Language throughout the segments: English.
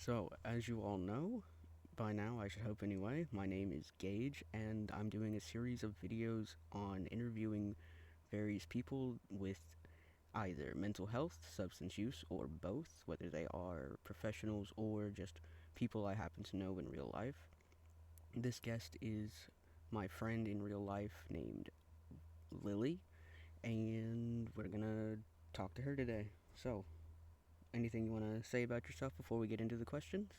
So, as you all know, by now, I should hope anyway, my name is Gage, and I'm doing a series of videos on interviewing various people with either mental health, substance use, or both, whether they are professionals or just people I happen to know in real life. This guest is my friend in real life named Lily, and we're gonna talk to her today. So, anything you want to say about yourself before we get into the questions?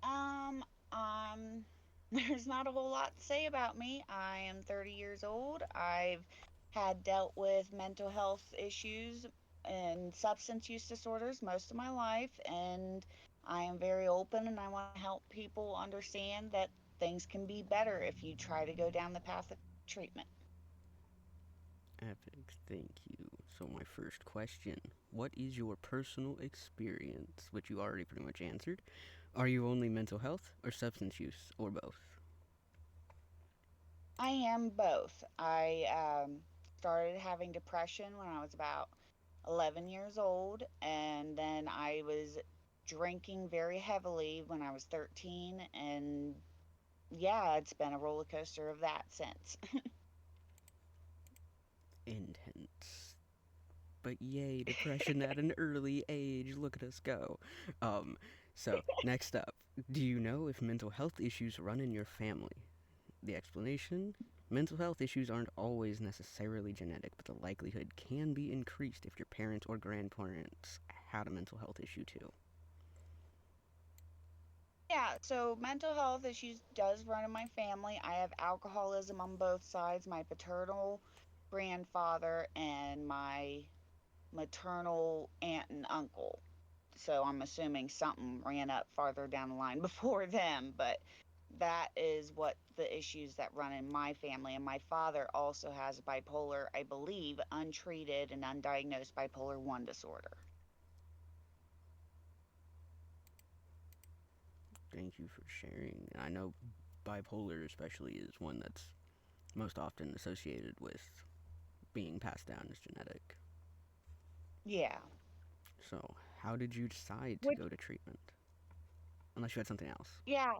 Um, um, there's not a whole lot to say about me. I am 30 years old. I've had dealt with mental health issues and substance use disorders most of my life, and I am very open and I want to help people understand that things can be better if you try to go down the path of treatment. Epic, thank you. So, my first question: what is your personal experience, which you already pretty much answered? Are you only mental health or substance use, or both? I am both. I started having depression when I was about 11 years old, and then I was drinking very heavily when I was 13, and yeah, it's been a roller coaster of that since. Intense. But yay, depression at an early age. Look at us go. Um, so, next up, do you know if mental health issues run in your family? The explanation: mental health issues aren't always necessarily genetic, but the likelihood can be increased if your parents or grandparents had a mental health issue too. Yeah, so mental health issues does run in my family. I have alcoholism on both sides, my paternal grandfather and my maternal aunt and uncle. So I'm assuming something ran up farther down the line before them, but that is what the issues that run in my family. And my father also has bipolar, I believe, untreated and undiagnosed bipolar 1 disorder. Thank you for sharing. I know bipolar, especially, is one that's most often associated with being passed down as genetic. Yeah. So, how did you decide to Which, go to treatment? Unless you had something else. yeah,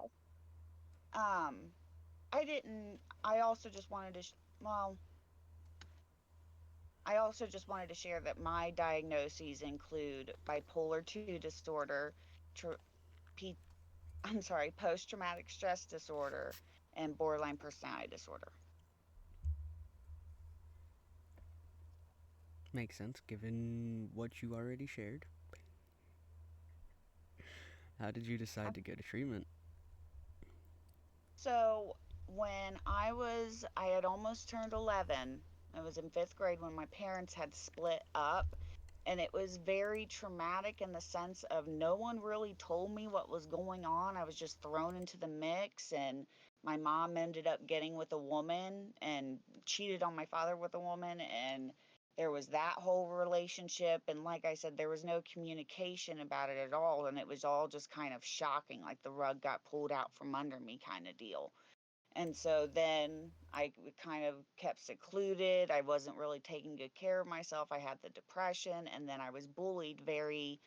I didn't, I also just wanted to, well, I also just wanted to share that my diagnoses include bipolar 2 disorder, tr- P, I'm sorry, post traumatic stress disorder, and borderline personality disorder. Makes sense given what you already shared. How did you decide to go to treatment? So when I had almost turned 11. I was in fifth grade when my parents had split up. And it was very traumatic in the sense of no one really told me what was going on. I was just thrown into the mix. And my mom ended up getting with a woman and cheated on my father with a woman. And there was that whole relationship. And like I said, there was no communication about it at all. And it was all just kind of shocking, like the rug got pulled out from under me kind of deal. And so then I kind of kept secluded. I wasn't really taking good care of myself. I had the depression, and then I was very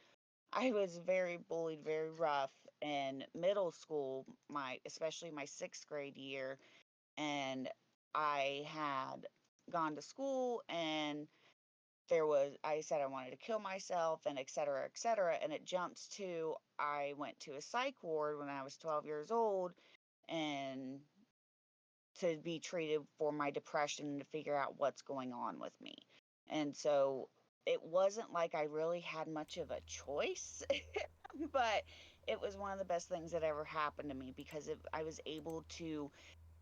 bullied, very rough in middle school, especially my 6th grade year. And I had gone to school, and I said I wanted to kill myself, and et cetera, et cetera. And it jumps to, I went to a psych ward when I was 12 years old, and to be treated for my depression and to figure out what's going on with me. And so it wasn't like I really had much of a choice, but it was one of the best things that ever happened to me because I was able to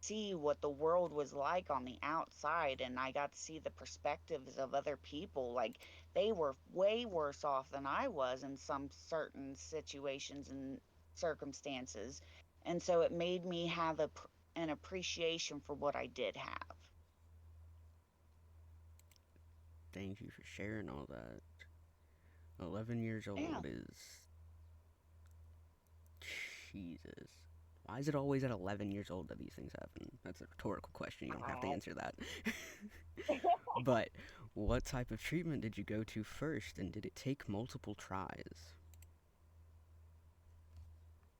see what the world was like on the outside, and I got to see the perspectives of other people. Like, they were way worse off than I was in some certain situations and circumstances. And so it made me have an appreciation for what I did have. Thank you for sharing all that. 11 years Yeah. old is. Jesus. Why is it always at 11 years old that these things happen? That's a rhetorical question. You don't have to Uh, answer that. But what type of treatment did you go to first, and did it take multiple tries?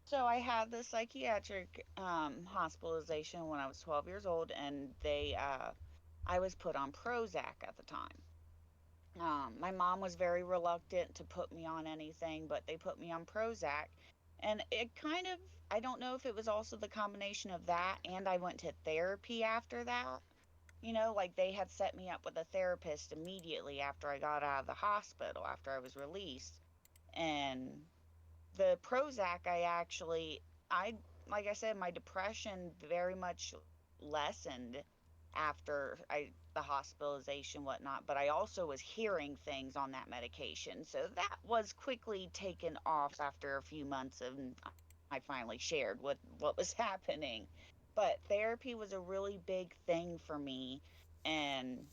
So I had the psychiatric hospitalization when I was 12 years old, and I was put on Prozac at the time. My mom was very reluctant to put me on anything, but they put me on Prozac. And it kind of, I don't know if it was also the combination of that and I went to therapy after that. Like they had set me up with a therapist immediately after I got out of the hospital, after I was released. And the Prozac, I, like I said, my depression very much lessened after the hospitalization, whatnot. But I also was hearing things on that medication, so that was quickly taken off after a few months, and I finally shared what was happening. But therapy was a really big thing for me, and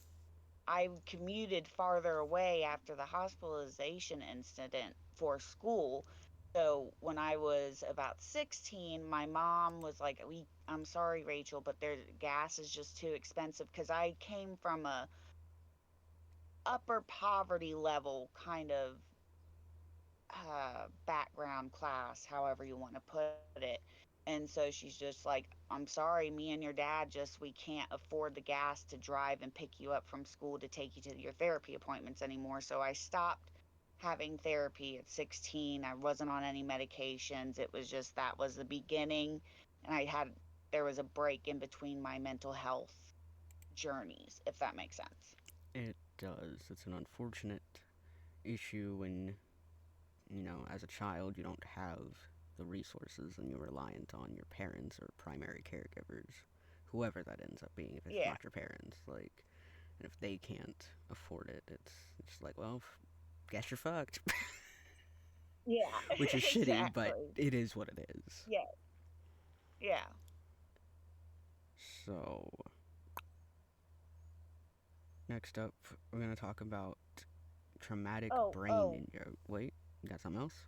I commuted farther away after the hospitalization incident for school. So when I was about 16, my mom was like, I'm sorry, Rachel, but their gas is just too expensive, because I came from a upper poverty level kind of background class, however you want to put it. And so she's just like, I'm sorry, me and your dad we can't afford the gas to drive and pick you up from school to take you to your therapy appointments anymore. So I stopped having therapy at 16. I wasn't on any medications. It was just that was the beginning. And there was a break in between my mental health journeys, if that makes sense. It does. It's an unfortunate issue when, as a child, you don't have the resources and you're reliant on your parents or primary caregivers, whoever that ends up being, if it's Yeah. not your parents. Like, and if they can't afford it, it's like, well, guess you're fucked. Yeah, Which is shitty, but exactly. it is what it is. Yeah. Yeah. So, next up, we're gonna talk about traumatic Oh, brain oh, injury. Wait, you got something else?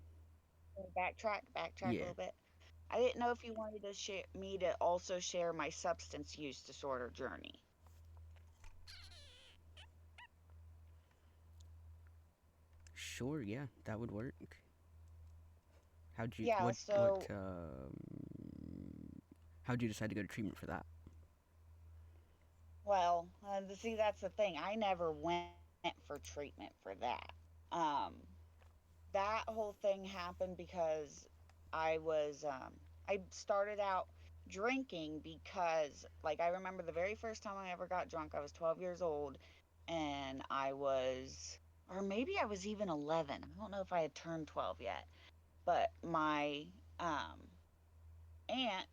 backtrack a Yeah, little bit. I didn't know if you wanted to share me to also share my substance use disorder journey. sure, yeah, that would work. How'd you, Yeah, so, how'd you decide to go to treatment for that? well, see, that's the thing. I never went for treatment for that. Um, that whole thing happened because I started out drinking because, like, I remember the very first time I ever got drunk, I was 12 years old, and or maybe I was even 11. I don't know if I had turned 12 yet, but my um, aunt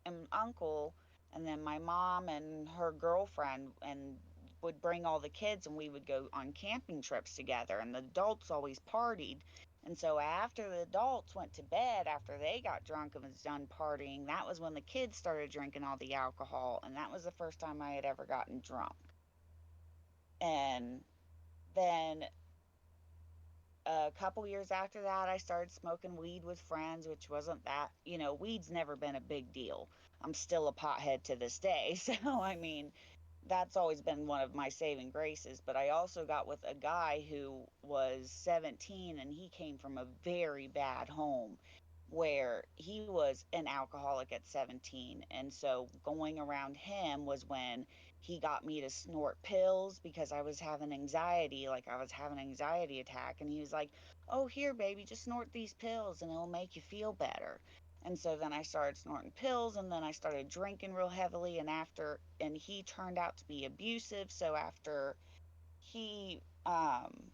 and uncle, and then my mom and her girlfriend, and would bring all the kids, and we would go on camping trips together, and the adults always partied. And so after the adults went to bed, after they got drunk and was done partying, that was when the kids started drinking all the alcohol, and that was the first time I had ever gotten drunk. And then a couple years after that, I started smoking weed with friends, which wasn't that, weed's never been a big deal. I'm still a pothead to this day. So, I mean, that's always been one of my saving graces. But I also got with a guy who was 17, and he came from a very bad home where he was an alcoholic at 17. And so going around him was when he got me to snort pills because I was having anxiety, like I was having an anxiety attack. And he was like, "Oh, here, baby, just snort these pills and it'll make you feel better." And so then I started snorting pills, and then I started drinking real heavily. And he turned out to be abusive. So he, um,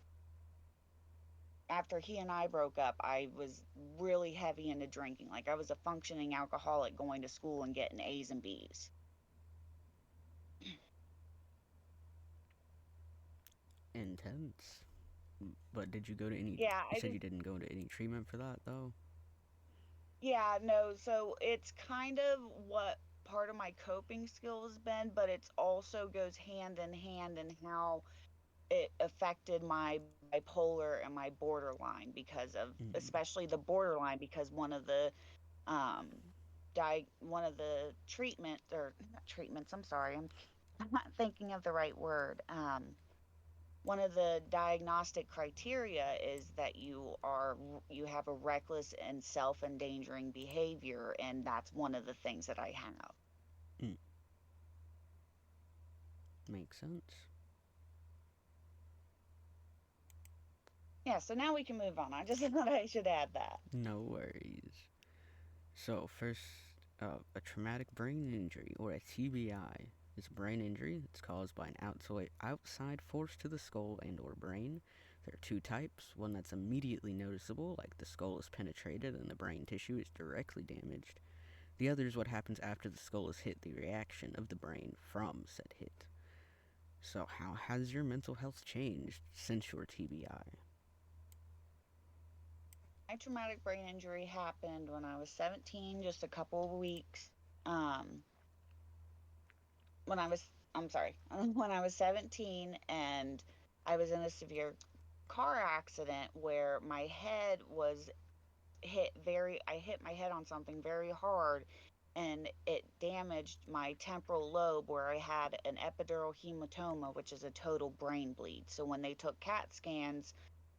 after he and I broke up, I was really heavy into drinking. Like I was a functioning alcoholic going to school and getting A's and B's. Intense. But did you go to any? Yeah, You I said just you didn't go to any treatment for that though. Yeah, no, so it's kind of what part of my coping skill has been, but it's also goes hand in hand in how it affected my bipolar and my borderline, because of Mm. especially the borderline, because um one of the treatment or not treatments, I'm sorry, I'm not thinking of the right word. one of the diagnostic criteria is that you have a reckless and self-endangering behavior, and that's one of the things that I have. Mm, makes sense. Yeah, so now we can move on. I just thought I should add that. No worries. So, first, a traumatic brain injury, or a TBI, is a brain injury that's caused by an outside force to the skull and or brain. There are two types, one that's immediately noticeable, like the skull is penetrated and the brain tissue is directly damaged. The other is what happens after the skull is hit, the reaction of the brain from said hit. So, how has your mental health changed since your TBI? My traumatic brain injury happened when I was 17, just a couple of weeks. Um, when I was, I'm sorry, when I was 17, and I was in a severe car accident where my head was I hit my head on something very hard, and it damaged my temporal lobe where I had an epidural hematoma, which is a total brain bleed. So when they took CAT scans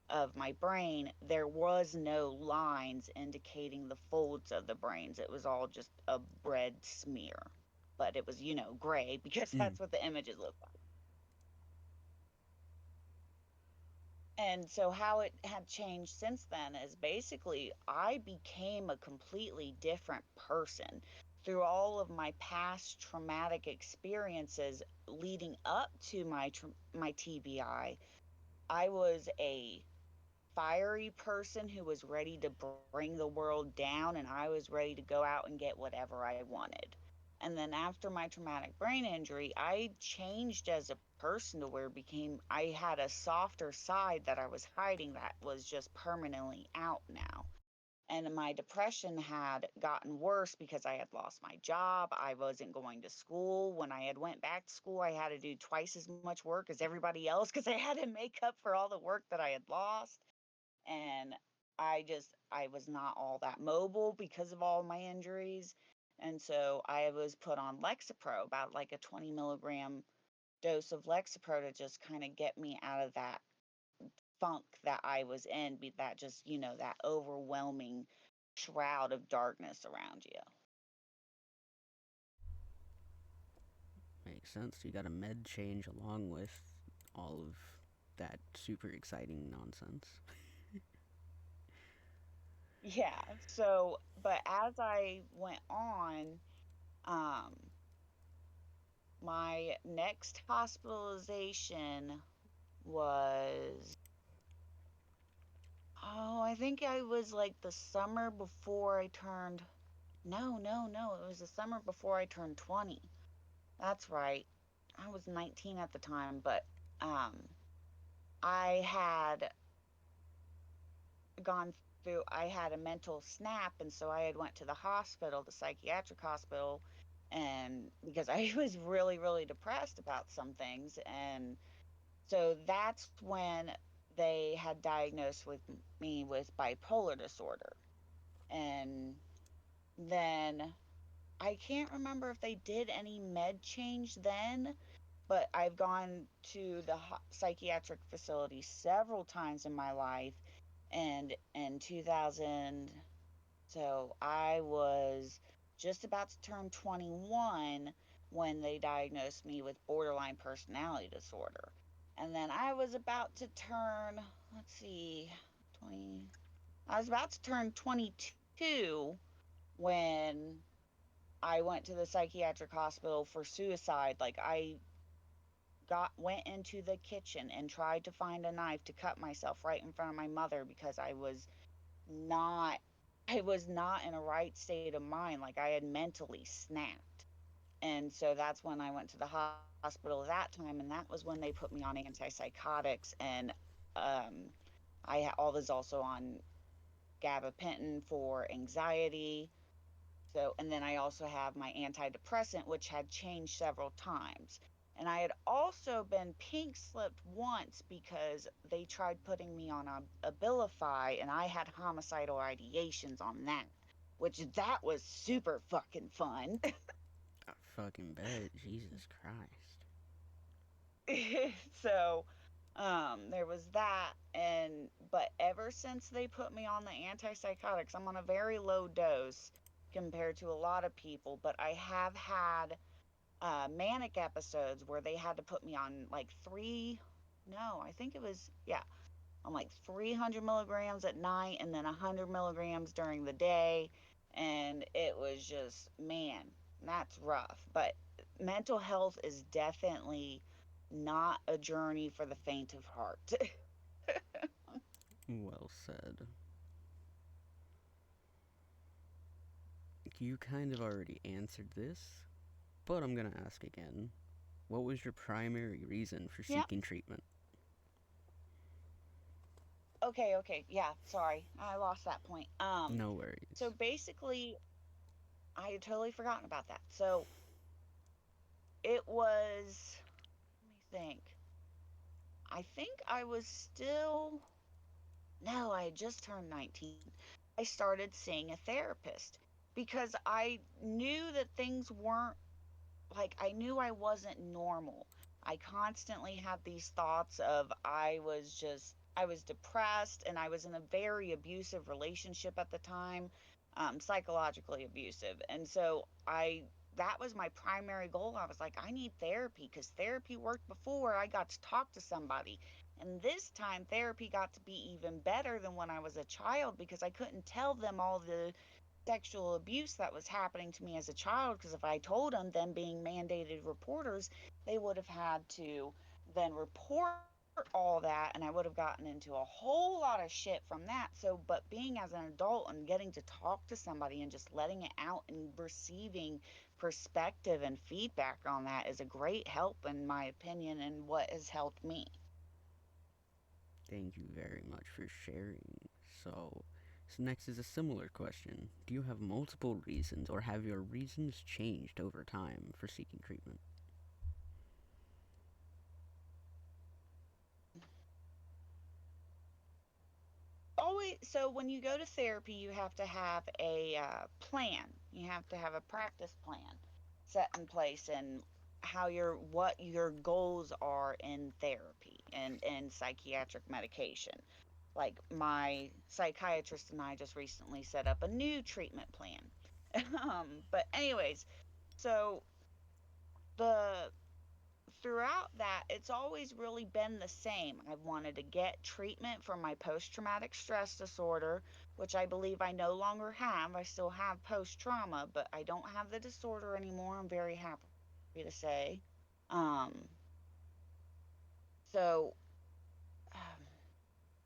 of my brain, there was no lines indicating the folds of the brains. It was all just a red smear. But it was, gray because Mm, that's what the images look like. And so, how it had changed since then is basically I became a completely different person through all of my past traumatic experiences leading up to my TBI. I was a fiery person who was ready to bring the world down, and I was ready to go out and get whatever I wanted. And then after my traumatic brain injury, I changed as a person to where I had a softer side that I was hiding that was just permanently out now. And my depression had gotten worse because I had lost my job. I wasn't going to school. When I had went back to school, I had to do twice as much work as everybody else because I had to make up for all the work that I had lost. And I was not all that mobile because of all my injuries. And so I was put on Lexapro, about like a 20 milligram dose of Lexapro to just kind of get me out of that funk that I was in, be that just, that overwhelming shroud of darkness around you. makes sense. You got a med change along with all of that super exciting nonsense. Yeah. So, but as I went on, um, my next hospitalization was, oh, I think I was like the summer before I turned, no, no, no, it was the summer before I turned 20. That's right. I was 19 at the time, but um I had I had a mental snap, and so I had went to the hospital, the psychiatric hospital, and because I was really, really depressed about some things. And so that's when they had diagnosed me with bipolar disorder. And then I can't remember if they did any med change then, but I've gone to the psychiatric facility several times in my life. And in 2000, so I was just about to turn 21 when they diagnosed me with borderline personality disorder. And then I was about to turn, let's see, 20, I was about to turn 22 when I went to the psychiatric hospital for suicide. Like I went into the kitchen and tried to find a knife to cut myself right in front of my mother because not I was not in a right state of mind. Like I had mentally snapped. And so that's when I went to the hospital that time, and that was when they put me on antipsychotics. And um I was also on gabapentin for anxiety. So, and then I also have my antidepressant, which had changed several times. And I had also been pink slipped once because they tried putting me on a Abilify, and I had homicidal ideations on that, which that was super fucking fun. I fucking bet. Jesus Christ. So, There was that, and but ever since they put me on the antipsychotics, I'm on a very low dose compared to a lot of people, but I have had manic episodes where they had to put me on like no, I think it was, yeah, on like 300 milligrams at night and then 100 milligrams during the day. And it was just, man, that's rough. But mental health is definitely not a journey for the faint of heart. Well said. You kind of already answered this, but I'm gonna ask again. What was your primary reason for Yeah. seeking treatment? Okay, okay. Yeah, sorry. I lost that point. No So worries. basically I had totally forgotten about that. So it was, let me think. I think I was still, no, I had just turned 19. I started seeing a therapist because I knew that things weren't, like, I knew I wasn't normal. I constantly had these thoughts of I was depressed and I was in a very abusive relationship at the time, psychologically abusive. And so that was my primary goal. I was like, I need therapy because therapy worked before I got to talk to somebody. And this time, therapy got to be even better than when I was a child because I couldn't tell them all the sexual abuse that was happening to me as a child, because if I told them, them being mandated reporters, they would have had to then report all that, and I would have gotten into a whole lot of shit from that. So but being as an adult and getting to talk to somebody and just letting it out and receiving perspective and feedback on that is a great help, in my opinion, and what has helped me. Thank you very much for sharing. So next is a similar question. Do you have multiple reasons or have your reasons changed over time for seeking treatment? Always, so when you go to therapy, you have to have a plan. You have to have a practice plan set in place, and what your goals are in therapy and psychiatric medication. Like my psychiatrist and I just recently set up a new treatment plan. But anyways, so the throughout that, it's always really been the same. I've wanted to get treatment for my post traumatic stress disorder, which I believe I no longer have. I still have post trauma, but I don't have the disorder anymore. I'm very happy to say. Um, so,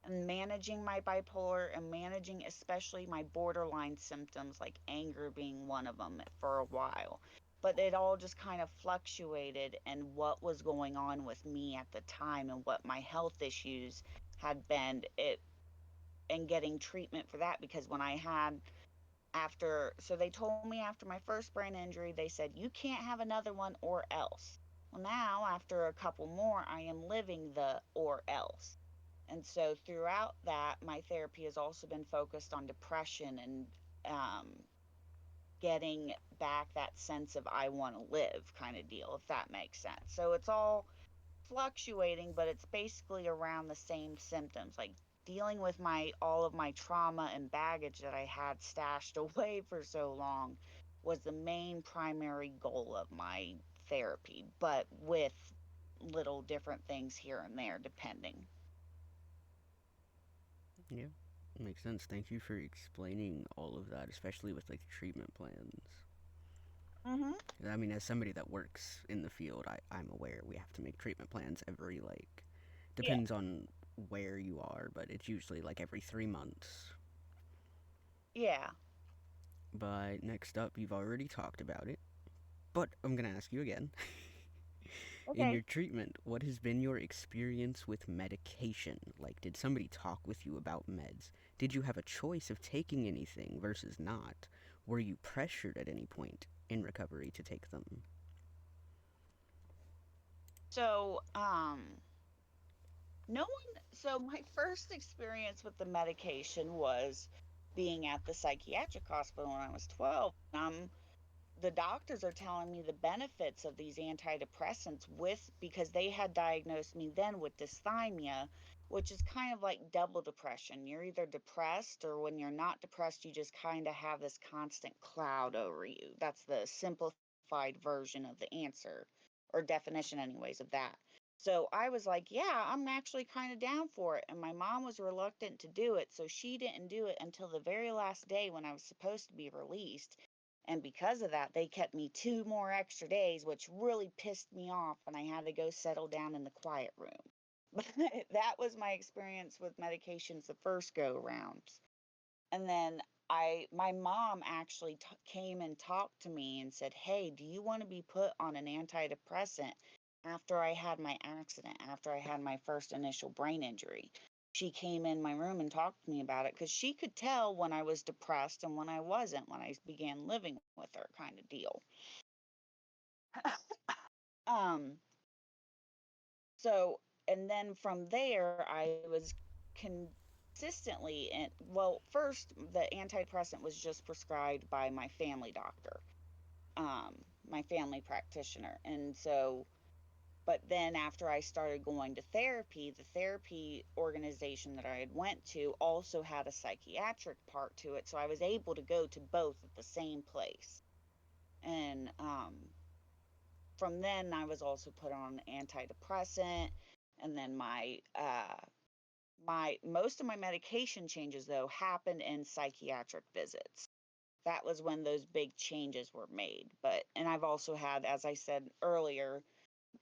and managing my bipolar and managing especially my borderline symptoms, like anger being one of them for a while. But it all just kind of fluctuated and what was going on with me at the time and what my health issues had been it and getting treatment for that. Because when I had after so they told me after my first brain injury, they said you can't have another one or else. Well, now after a couple more, I am living the or else. And so throughout that, my therapy has also been focused on depression and um, getting back that sense of I want to live kind of deal, if that makes sense. So it's all fluctuating, but it's basically around the same symptoms, like dealing with my all of my trauma and baggage that I had stashed away for so long was the main primary goal of my therapy, but with little different things here and there depending. Yeah, makes sense. Thank you for explaining all of that, especially with like treatment plans. Mm-hmm. I mean, as somebody that works in the field, I'm aware we have to make treatment plans every, like, Yeah. depends on where you are, but it's usually like every 3 months. Yeah. But next up, you've already talked about it, but I'm gonna ask you again. In Okay. your treatment, what has been your experience with medication? Like, did somebody talk with you about meds? Did you have a choice of taking anything versus not? Were you pressured at any point in recovery to take them? So, no one, so my first experience with the medication was being at the psychiatric hospital when I was 12. the doctors are telling me the benefits of these antidepressants with because they had diagnosed me then with dysthymia, which is kind of like double depression. You're either depressed, or when you're not depressed, you just kind of have this constant cloud over you. That's the simplified version of the answer, or definition anyways, of that. So I was like, yeah, I'm actually kind of down for it. And my mom was reluctant to do it, so she didn't do it until the very last day when I was supposed to be released. And because of that, they kept me 2 more extra days, which really pissed me off. And I had to go settle down in the quiet room. But that was my experience with medications the first go rounds. And then my mom actually came and talked to me and said, "Hey, do you want to be put on an antidepressant?" After I had my accident, after I had my first initial brain injury, she came in my room and talked to me about it because she could tell when I was depressed and when I wasn't when I began living with her, kind of deal. Um, so, and then from there, I was consistently in, well, first, the antidepressant was just prescribed by my family doctor, my family practitioner. And so, but then after I started going to therapy, the therapy organization that I had went to also had a psychiatric part to it. So I was able to go to both at the same place. And from then I was also put on antidepressant. And then my most of my medication changes though happened in psychiatric visits. That was when those big changes were made. But and I've also had, as I said earlier,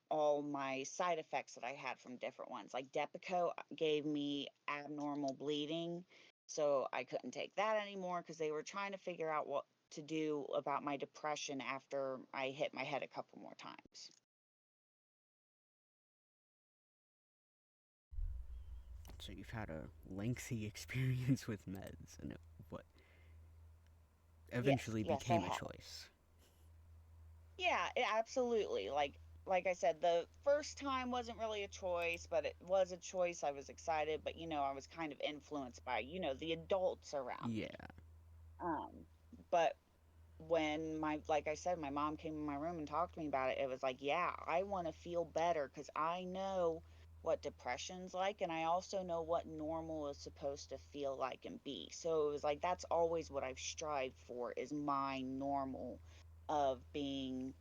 all my side effects that I had from different ones. Like Depakote gave me abnormal bleeding, so I couldn't take that anymore because they were trying to figure out what to do about my depression after I hit my head a couple more times. So you've had a lengthy experience with meds, and it what Yes, eventually yes, I became a have. choice. Yeah, absolutely. Like I said, the first time wasn't really a choice, but it was a choice. I was excited, but I was kind of influenced by, the adults around me. Yeah, Um, but when like I said, my mom came in my room and talked to me about it, it was like, yeah, I want to feel better because I know what depression's like, and I also know what normal is supposed to feel like and be. So it was like that's always what I've strived for is my normal of being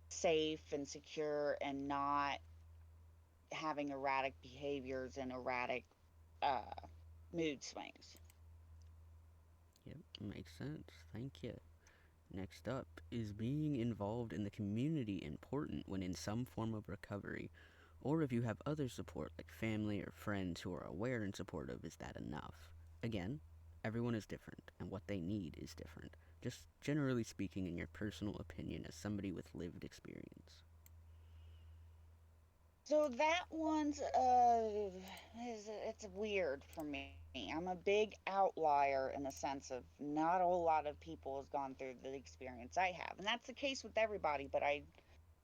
safe and secure and not having erratic behaviors and erratic uh, mood swings. yep, makes sense. Thank you. Next up, is being involved in the community important when in some form of recovery? Or if you have other support like family or friends who are aware and supportive, is that enough? Again, everyone is different and what they need is different. Just generally speaking, in your personal opinion as somebody with lived experience. So that one's it's weird for me. I'm a big outlier in the sense of not a whole lot of people has gone through the experience I have. And that's the case with everybody, but I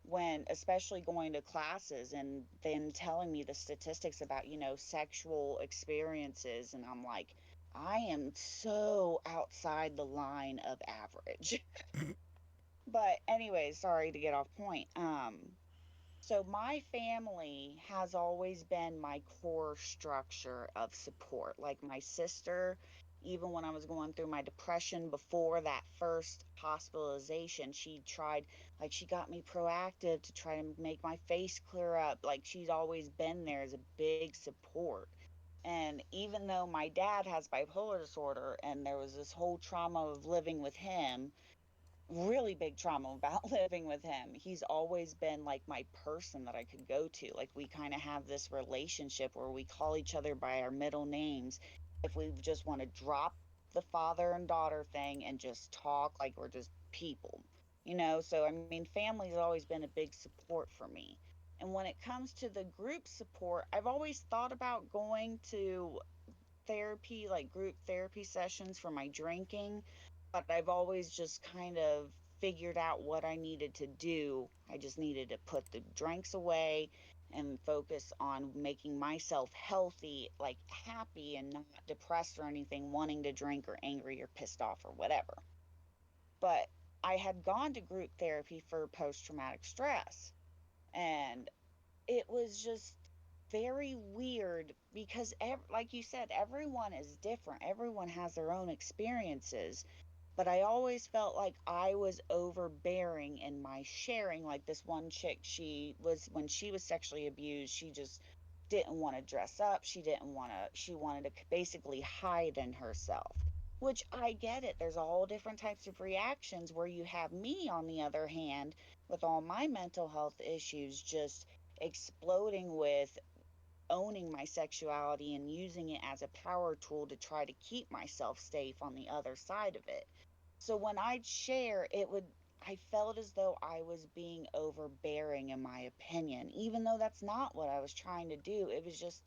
when especially going to classes and then telling me the statistics about, sexual experiences, and I'm like, I am so outside the line of average. But anyways, sorry to get off point. So my family has always been my core structure of support. Like my sister, even when I was going through my depression before that first hospitalization, she tried, like, she got me proactive to try to make my face clear up. Like, she's always been there as a big support. And even though my dad has bipolar disorder and there was this whole trauma of living with him, really big trauma about living with him. He's always been like my person that I could go to. Like we kind of have this relationship where we call each other by our middle names. If we just want to drop the father and daughter thing and just talk like we're just people, So, I mean, family's always been a big support for me. And when it comes to the group support, I've always thought about going to therapy, like group therapy sessions for my drinking, but I've always just kind of figured out what I needed to do. I just needed to put the drinks away and focus on making myself healthy, like happy and not depressed or anything, wanting to drink or angry or pissed off or whatever. But I had gone to group therapy for post traumatic stress. And it was just very weird because, like you said, everyone is different, everyone has their own experiences. But I always felt like I was overbearing in my sharing. Like this one chick, she was, when she was sexually abused, she just didn't want to dress up. She didn't want to, she wanted to basically hide in herself, which I get it. There's all different types of reactions where you have me, on the other hand, with all my mental health issues, just exploding with owning my sexuality and using it as a power tool to try to keep myself safe on the other side of it. So when I'd share, I felt as though I was being overbearing in my opinion, even though that's not what I was trying to do. It was just,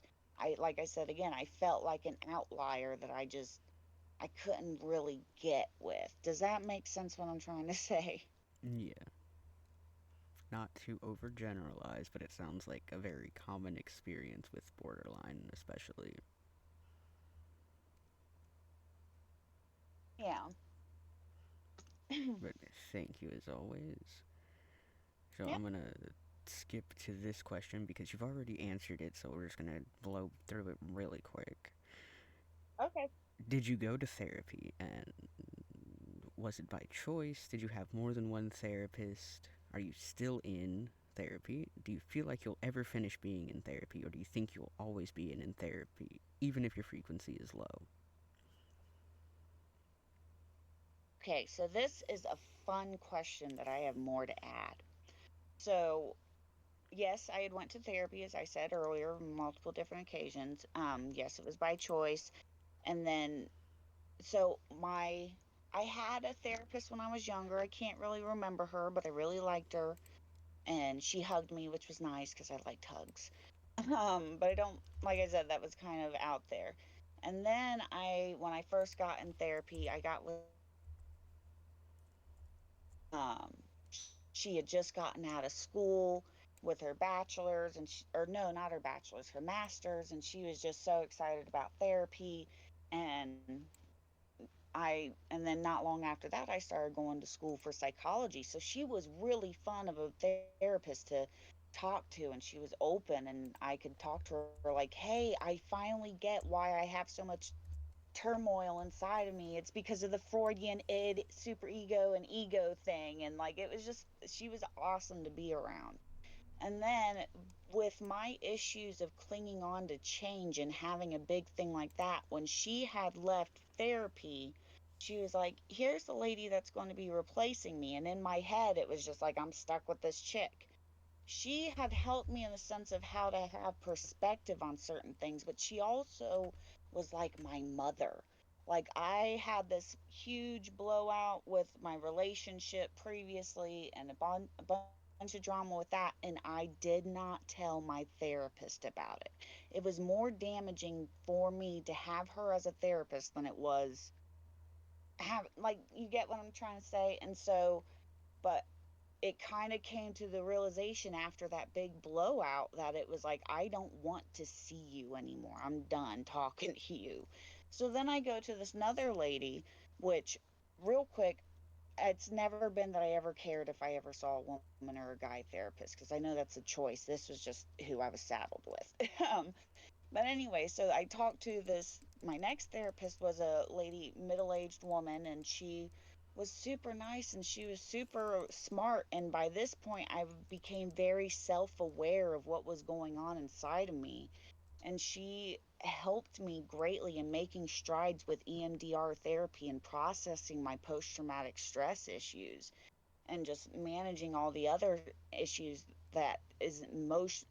like I said again, I felt like an outlier that I couldn't really get with. Does that make sense what I'm trying to say? Yeah, not to overgeneralize, but it sounds like a very common experience with borderline, especially. Yeah. But thank you as always. So Yep. I'm gonna skip to this question because you've already answered it, so we're just gonna blow through it really quick. Okay. Did you go to therapy, and was it by choice? Did you have more than one therapist? Are you still in therapy? Do you feel like you'll ever finish being in therapy, or do you think you'll always be in therapy, even if your frequency is low? Okay, so this is a fun question that I have more to add. So, yes, I had went to therapy, as I said earlier, multiple different occasions. Yes, it was by choice. And then, so I had a therapist when I was younger. I can't really remember her, but I really liked her. And she hugged me, which was nice because I liked hugs. But I don't, like I said, that was kind of out there. And then when I first got in therapy, I got with this lady. She had just gotten out of school with her bachelor's, or no, not her bachelor's, her master's, and she was just so excited about therapy. And and then not long after that, I started going to school for psychology. So she was really fun of a therapist to talk to, and she was open, and I could talk to her like, hey, I finally get why I have so much turmoil inside of me. It's because of the Freudian id, superego, and ego thing. And like, it was just, she was awesome to be around. And then with my issues of clinging on to change and having a big thing like that, when she had left therapy, she was like, here's the lady that's going to be replacing me. And in my head, it was just like, I'm stuck with this chick. She had helped me in the sense of how to have perspective on certain things, but she also was like my mother. Like, I had this huge blowout with my relationship previously and a bunch of drama with that, and I did not tell my therapist about it. It was more damaging for me to have her as a therapist than it was have, like, you get what I'm trying to say? And so, but it kind of came to the realization after that big blowout that it was like, I don't want to see you anymore. I'm done talking to you. So then I go to this another lady, which, real quick, it's never been that I ever cared if I ever saw a woman or a guy therapist because I know that's a choice. This was just who I was saddled with. But anyway, so I talked to this. My next therapist was a lady, middle aged woman, and she was super nice and she was super smart. And by this point, I became very self aware of what was going on inside of me. And she helped me greatly in making strides with EMDR therapy and processing my post traumatic stress issues and just managing all the other issues that is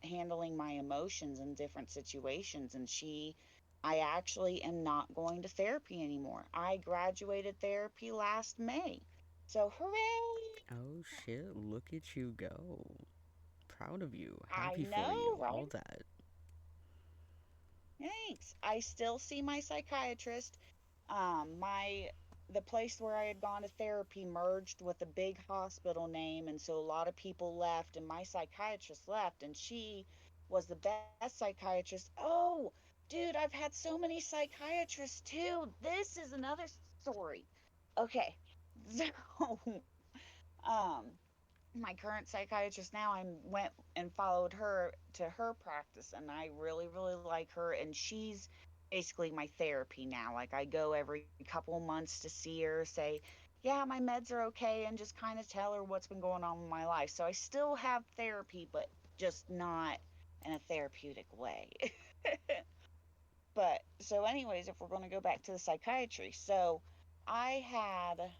handling my emotions in different situations. And I actually am not going to therapy anymore. I graduated therapy last May. So hooray! Oh shit, look at you go. Proud of you. I Happy for know, you. All right? that. Thanks. I still see my psychiatrist. My The place where I had gone to therapy merged with a big hospital name, and so a lot of people left, and my psychiatrist left, and she was the best psychiatrist. Oh, dude, I've had so many psychiatrists too. This is another story. Okay. So, um, my current psychiatrist now, I went and followed her to her practice, and I really, really like her. And she's basically my therapy now. Like, I go every couple months to see her, say, yeah, my meds are okay, and just kind of tell her what's been going on in my life. So I still have therapy, but just not in a therapeutic way. But so, anyways, if we're going to go back to the psychiatry, so I had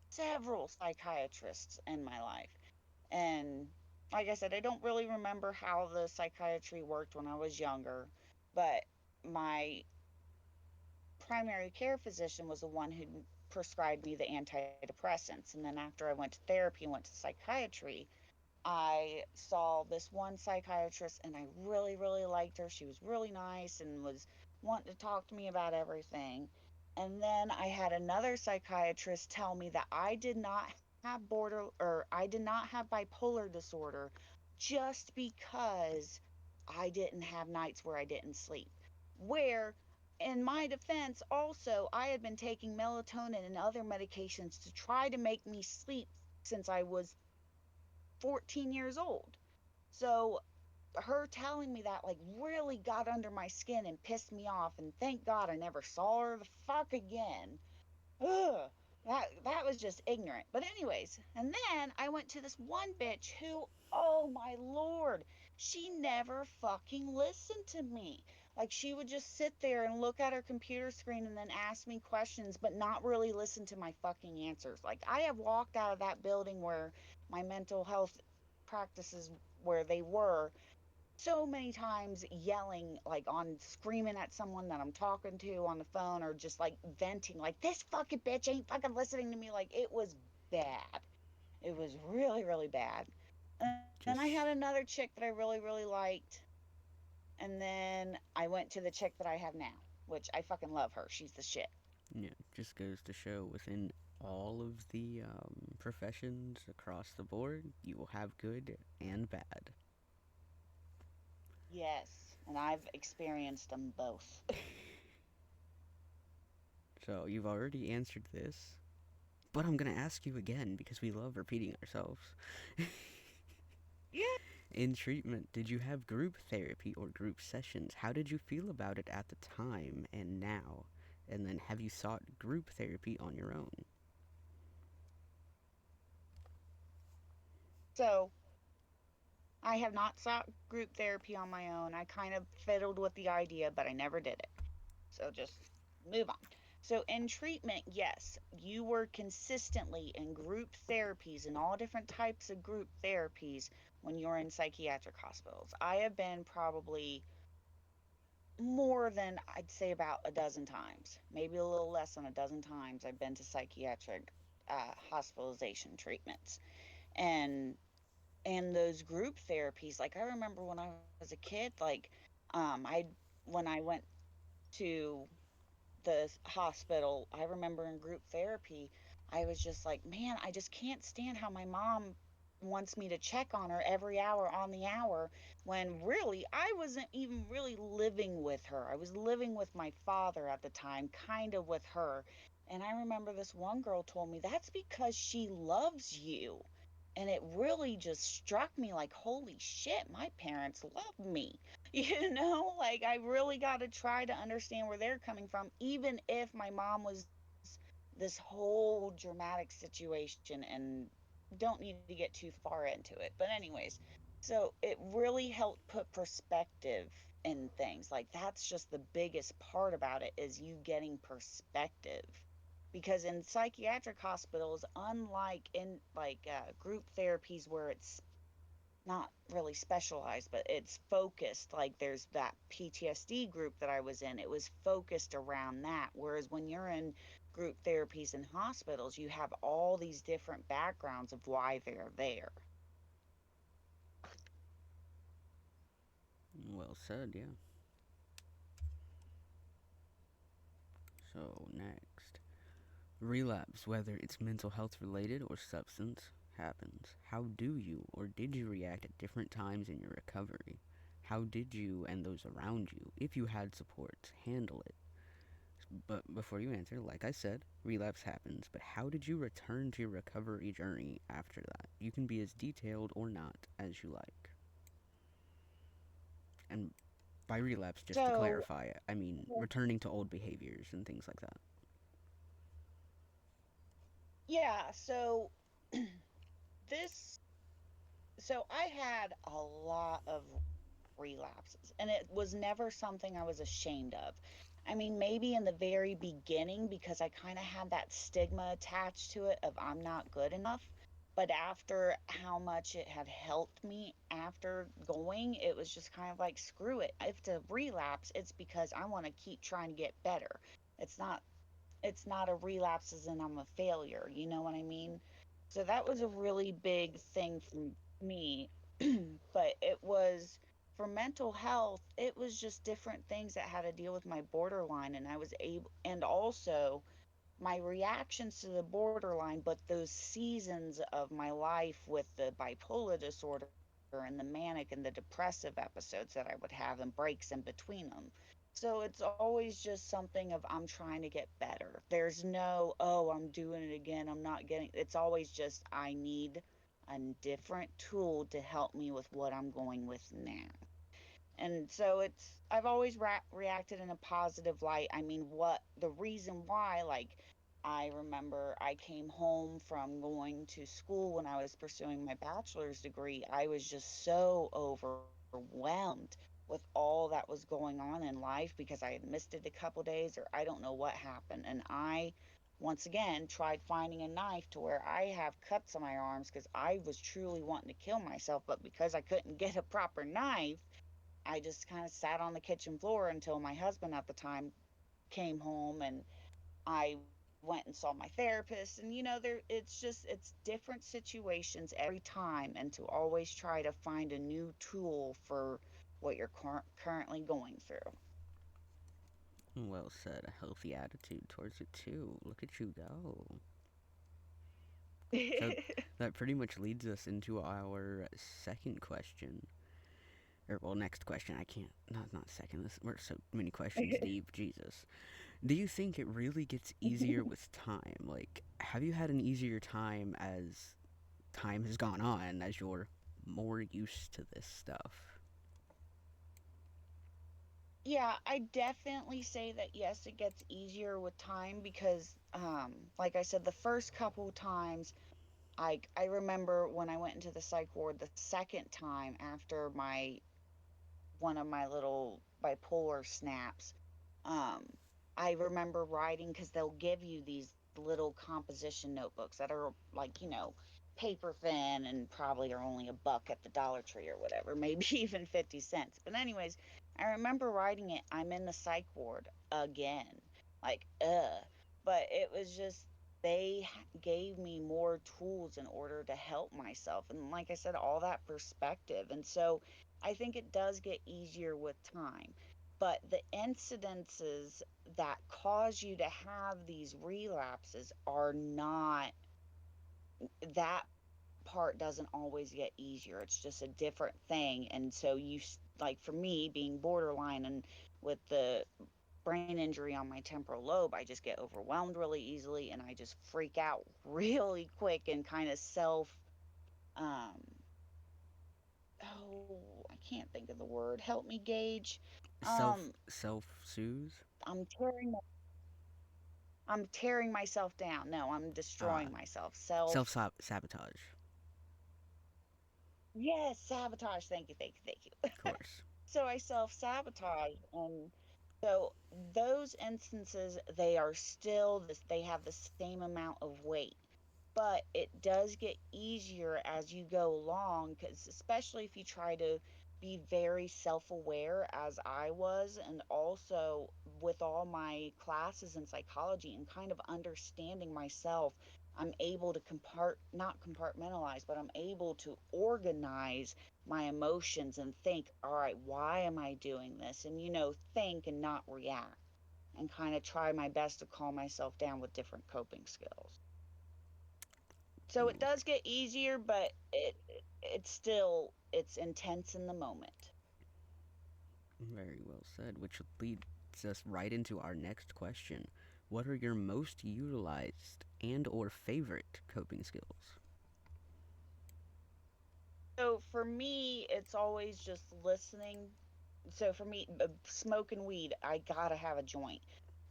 several psychiatrists in my life. And like I said, I don't really remember how the psychiatry worked when I was younger, but my primary care physician was the one who prescribed me the antidepressants. And then after I went to therapy and went to psychiatry, I saw this one psychiatrist and I really, really liked her. She was really nice and was wanting to talk to me about everything. And then I had another psychiatrist tell me that I did not have I did not have bipolar disorder just because I didn't have nights where I didn't sleep. Where in my defense, also, I had been taking melatonin and other medications to try to make me sleep since I was 14 years old. So her telling me that like really got under my skin and pissed me off. And thank God I never saw her the fuck again. Ugh, that was just ignorant. But anyways, and then I went to this one bitch who, oh my lord, she never fucking listened to me. Like she would just sit there and look at her computer screen and then ask me questions, but not really listen to my fucking answers. Like I have walked out of that building where my mental health practices where they were so many times yelling, like on screaming at someone that I'm talking to on the phone or just like venting, like this fucking bitch ain't fucking listening to me. Like it was bad. It was really, really bad. And then I had Just, another chick that I really, really liked. And then I went to the chick that I have now, which I fucking love her. She's the shit. yeah, just goes to show within all of the professions across the board, you will have good and bad. Yes. And I've experienced them both. So you've already answered this, but I'm gonna ask you again because we love repeating ourselves. Yeah. In treatment, did you have group therapy or group sessions? How did you feel about it at the time and now? And then have you sought group therapy on your own? So I have not sought group therapy on my own. I kind of fiddled with the idea, but I never did it. So just move on. So in treatment, yes, you were consistently in group therapies and all different types of group therapies when you're in psychiatric hospitals. I have been probably more than I'd say about a dozen times, maybe a little less than a dozen times. I've been to psychiatric hospitalization treatments. And those group therapies, like I remember when I was a kid, like I when I went to the hospital, I remember in group therapy, I was just like, man, I just can't stand how my mom wants me to check on her every hour on the hour when really I wasn't even really living with her. I was living with my father at the time, kind of with her. And I remember this one girl told me that's because she loves you. And it really just struck me like, holy shit, my parents love me. Like I really got to try to understand where they're coming from, even if my mom was this whole dramatic situation and don't need to get too far into it. But, anyways, so it really helped put perspective in things. Like, that's just the biggest part about it is you getting perspective. Because in psychiatric hospitals, unlike in like group therapies where it's not really specialized, but it's focused. Like there's that PTSD group that I was in, it was focused around that. Whereas when you're in group therapies in hospitals, you have all these different backgrounds of why they're there. Well said, yeah. So, next. Relapse, whether it's mental health related or substance, happens. How do you or did you react at different times in your recovery? How did you and those around you, if you had support, handle it? But before you answer, like I said, relapse happens. But how did you return to your recovery journey after that? You can be as detailed or not as you like. And by relapse, just to So, clarify, I mean returning to old behaviors and things like that. yeah, so this so I had a lot of relapses and it was never something I was ashamed of. I mean, maybe in the very beginning because I kind of had that stigma attached to it of I'm not good enough. But after how much it had helped me after going, it was just kind of like, screw it. If it's a relapse, it's because I want to keep trying to get better. It's not it's not a relapse as in I'm a failure, you know what I mean? So that was a really big thing for me. But it was for mental health, it was just different things that had to deal with my borderline, and I was able, and also my reactions to the borderline, but those seasons of my life with the bipolar disorder and the manic and the depressive episodes that I would have and breaks in between them. So it's always just something of I'm trying to get better. There's no, oh, I'm doing it again. I'm not getting, it's always just I need a different tool to help me with what I'm going with now. And so I've always reacted in a positive light. I mean, what the reason why, like, I remember I came home from going to school when I was pursuing my bachelor's degree. I was just so overwhelmed with all that was going on in life because I had missed it a couple days, or I don't know what happened. And I, once again, tried finding a knife to where I have cuts on my arms because I was truly wanting to kill myself. But because I couldn't get a proper knife, I just kind of sat on the kitchen floor until my husband at the time came home, and I went and saw my therapist. And there it's different situations every time, and to always try to find a new tool for what you're currently going through. Well said. A healthy attitude towards it too. Look at you go. So that pretty much leads us into our second question. Or well, next question. I can't. Not second. We're so many questions deep. Jesus. Do you think it really gets easier with time? Like, have you had an easier time as time has gone on, as you're more used to this stuff? Yeah, I definitely say that yes, it gets easier with time because like I said, the first couple times I remember when I went into the psych ward the second time after my one of my little bipolar snaps. Um, I remember writing because they'll give you these little composition notebooks that are like, paper thin and probably are only $1 at the Dollar Tree or whatever, maybe even 50 cents. But, anyways, I remember writing it. I'm in the psych ward again. Like, ugh. But it was just, they gave me more tools in order to help myself. And like I said, all that perspective. And so I think it does get easier with time. But the incidences that cause you to have these relapses are not, that part doesn't always get easier. It's just a different thing. And so like for me being borderline and with the brain injury on my temporal lobe, I just get overwhelmed really easily and I just freak out really quick and kind of um oh, I can't think of the word. Help me, Gage. Um Self soothe. I'm tearing I'm tearing myself down. No, I'm Uh, destroying myself. self Self, sabotage. yes, sabotage. Thank you, thank you, thank you. Of course. So I self sabotage. And so those instances, they are still this, they have the same amount of weight. But it does get easier as you go along, because especially if you try to be very self-aware as I was, and also with all my classes in psychology and kind of understanding myself, I'm able to not compartmentalize, but I'm able to organize my emotions and think, all right, why am I doing this? And think and not react, and kind of try my best to calm myself down with different coping skills. So it Ooh, does get easier, but it's still it's intense in the moment. very well said. Which would lead. gets us right into our next question. What are your most utilized and or favorite coping skills? So for me, it's always just listening. So for me, smoking weed, I gotta have a joint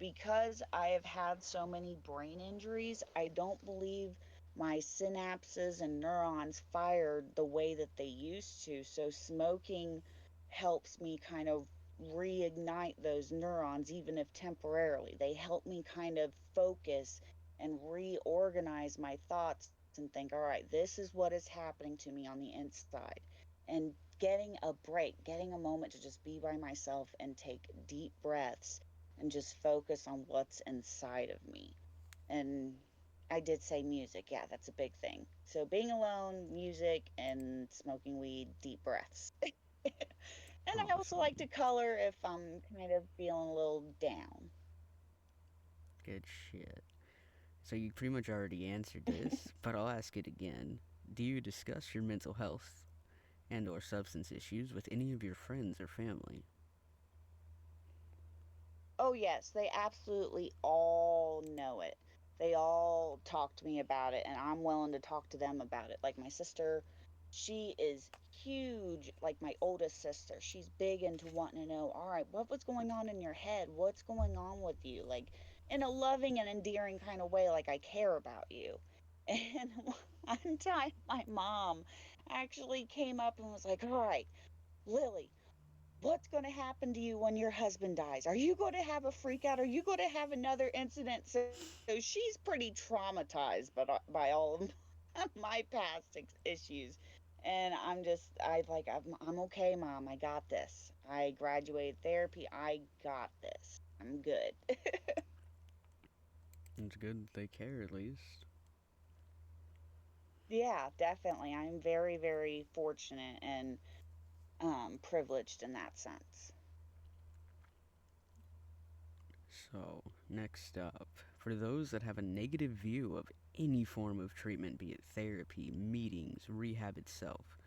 because I have had so many brain injuries. I don't believe my synapses and neurons fired the way that they used to. So smoking helps me kind of reignite those neurons, even if temporarily. They help me kind of focus and reorganize my thoughts and think, all right, this is what is happening to me on the inside. And getting a break, getting a moment to just be by myself and take deep breaths and just focus on what's inside of me. And I did say music. Yeah, that's a big thing. So being alone, music, and smoking weed, deep breaths. And I also like to Awesome. color if I'm kind of feeling a little down. Good shit. So you pretty much already answered this, but I'll ask it again. Do you discuss your mental health and or substance issues with any of your friends or family? Oh, yes, they absolutely all know it. They all talk to me about it, and I'm willing to talk to them about it. Like my sister, she is huge, like my oldest sister. She's big into wanting to know, all right, what was going on in your head? What's going on with you? Like in a loving and endearing kind of way, like I care about you. And one time, my mom actually came up and was like, all right, Lily, what's going to happen to you when your husband dies? Are you going to have a freak out? Are you going to have another incident? So she's pretty traumatized by all of my past issues. And I'm okay, mom. I got this. I graduated therapy. I got this. I'm good. It's good they care at least. Yeah, definitely. I'm very, very fortunate and privileged in that sense. So, next up, for those that have a negative view of any form of treatment, be it therapy, meetings, rehab itself,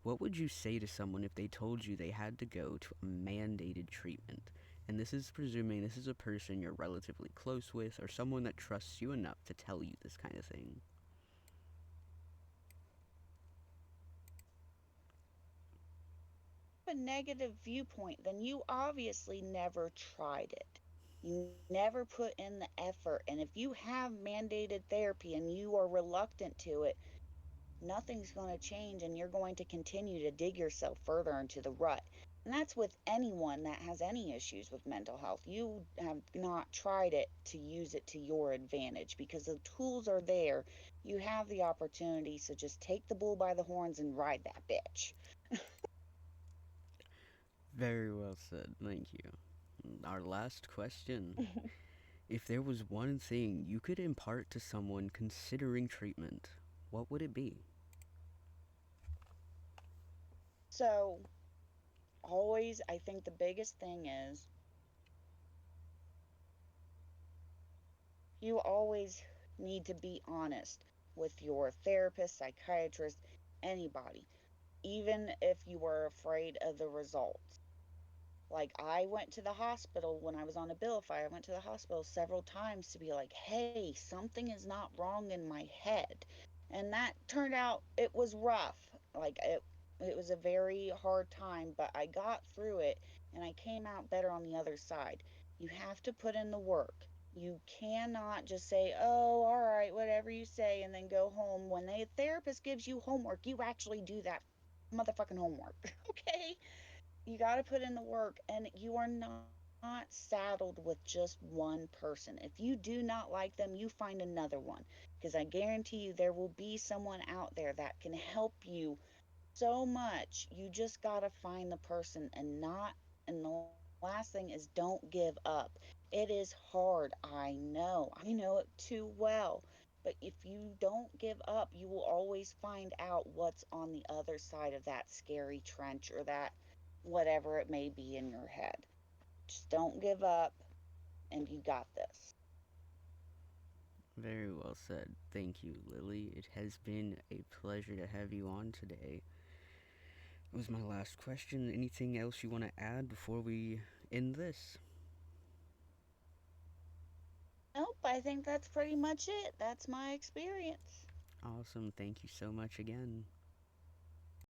what would you say to someone if they told you they had to go to a mandated treatment? And this is presuming this is a person you're relatively close with or someone that trusts you enough to tell you this kind of thing. A negative viewpoint, then you obviously never tried it. You never put in the effort. And if you have mandated therapy and you are reluctant to it, nothing's going to change and you're going to continue to dig yourself further into the rut. And that's with anyone that has any issues with mental health. You have not tried it to use it to your advantage because the tools are there. You have the opportunity. So just take the bull by the horns and ride that bitch. Very well said. Thank you. Our last question. If there was one thing you could impart to someone considering treatment, what would it be? So, always, I think the biggest thing is you always need to be honest with your therapist, psychiatrist, anybody, even if you are afraid of the results. Like, I went to the hospital when I was on Abilify. I went to the hospital several times to be like, hey, something is not wrong in my head. And that turned out it was rough. It was a very hard time, but I got through it and I came out better on the other side. You have to put in the work. You cannot just say, oh, all right, whatever you say, and then go home. When the therapist gives you homework, you actually do that motherfucking homework. Okay? You got to put in the work, and you are not saddled with just one person. If you do not like them, you find another one, because I guarantee you there will be someone out there that can help you so much. You just got to find the person and not. And the last thing is don't give up. It is hard. I know it too well. But if you don't give up, you will always find out what's on the other side of that scary trench or that whatever it may be in your head. Just don't give up, and you got this. Very well said. Thank you, Lily. It has been a pleasure to have you on today. That was my last question. Anything else you want to add before we end this? I think that's pretty much it. That's my experience. Awesome. Thank you so much again.